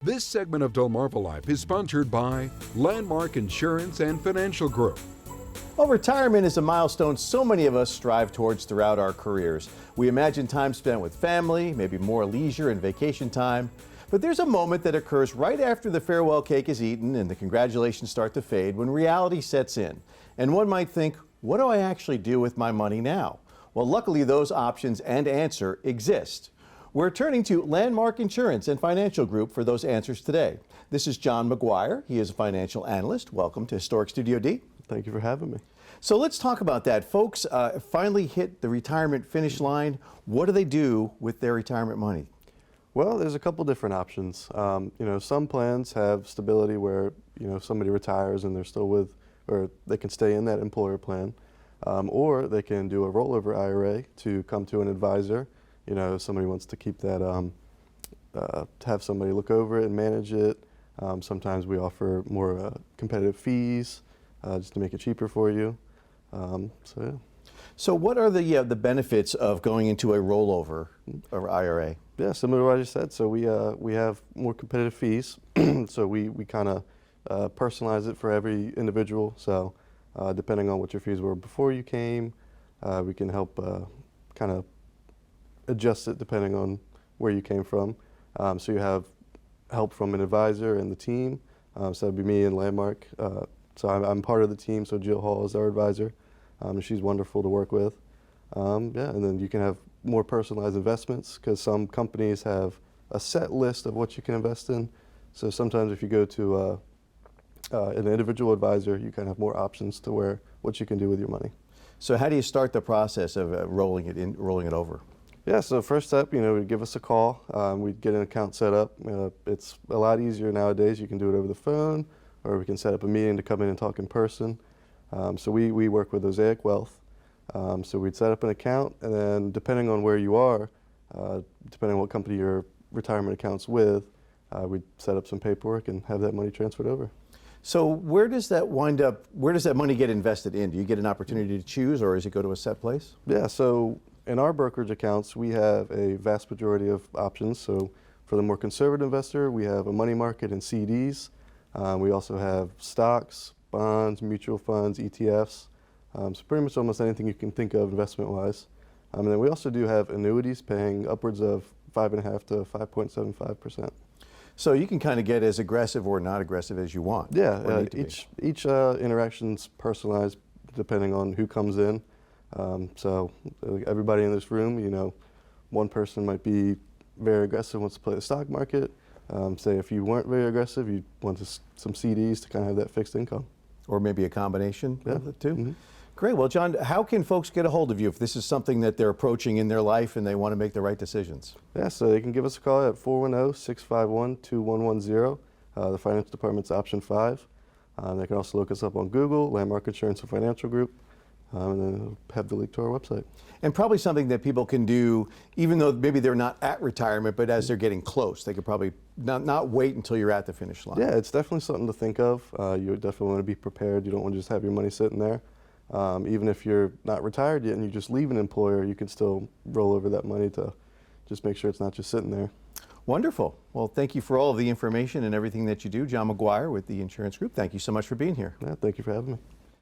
This segment of DelmarvaLife is sponsored by Landmark Insurance and Financial Group. Well, retirement is a milestone so many of us strive towards throughout our careers. We imagine time spent with family, maybe more leisure and vacation time. But there's a moment that occurs right after the farewell cake is eaten and the congratulations start to fade when reality sets in. And one might think, what do I actually do with my money now? Well, luckily those options and answer exist. We're turning to Landmark Insurance and Financial Group for those answers today. This is John McGuire. He is a financial analyst. Welcome to Historic Studio D. Thank you for having me. So let's talk about that. Folks finally hit the retirement finish line. What do they do with their retirement money? Well, there's a couple different options. Some plans have stability where, somebody retires and they're still with, or they can stay in that employer plan. Or they can do a rollover IRA to come to an advisor. If somebody wants to keep that, to have somebody look over it and manage it. Sometimes we offer more competitive fees just to make it cheaper for you. Yeah. So what are the benefits of going into a rollover or IRA? Yeah, similar to what I just said. So we have more competitive fees. So we kind of personalize it for every individual. So depending on what your fees were before you came, we can help kind of adjust it depending on where you came from. So you have help from an advisor and the team. So that'd be me and Landmark. So I'm part of the team. So Jill Hall is our advisor. She's wonderful to work with. And then you can have more personalized investments because some companies have a set list of what you can invest in. So sometimes if you go to an individual advisor, you kind of have more options to what you can do with your money. So how do you start the process of rolling it over? Yeah, so first step, we'd give us a call. We'd get an account set up. It's a lot easier nowadays. You can do it over the phone, or we can set up a meeting to come in and talk in person. So we work with Osaic Wealth. So we'd set up an account, and then depending on where you are, depending on what company your retirement account's with, we'd set up some paperwork and have that money transferred over. So where does that wind up? Where does that money get invested in? Do you get an opportunity to choose, or does it go to a set place? Yeah, so in our brokerage accounts, we have a vast majority of options. So for the more conservative investor, we have a money market and CDs. We also have stocks, bonds, mutual funds, ETFs. So pretty much almost anything you can think of investment-wise. And then we also do have annuities paying upwards of 5.5 to 5.75%. So you can kind of get as aggressive or not aggressive as you want. Yeah, each interaction's personalized depending on who comes in. So everybody in this room, one person might be very aggressive, wants to play the stock market. Say if you weren't very aggressive, you want some CDs to kind of have that fixed income. Or maybe a combination of the two. Mm-hmm. Great. Well, John, how can folks get a hold of you if this is something that they're approaching in their life and they want to make the right decisions? Yeah, so they can give us a call at 410-651-2110. The finance department's option 5. They can also look us up on Google, Landmark Insurance and Financial Group, and then have the link to our website. And probably something that people can do, even though maybe they're not at retirement, but as they're getting close, they could probably not wait until you're at the finish line. Yeah, it's definitely something to think of. You definitely want to be prepared. You don't want to just have your money sitting there. Even if you're not retired yet and you just leave an employer, you can still roll over that money to just make sure it's not just sitting there. Wonderful. Well, thank you for all of the information and everything that you do. John McGuire with the Insurance Group. Thank you so much for being here. Yeah, thank you for having me.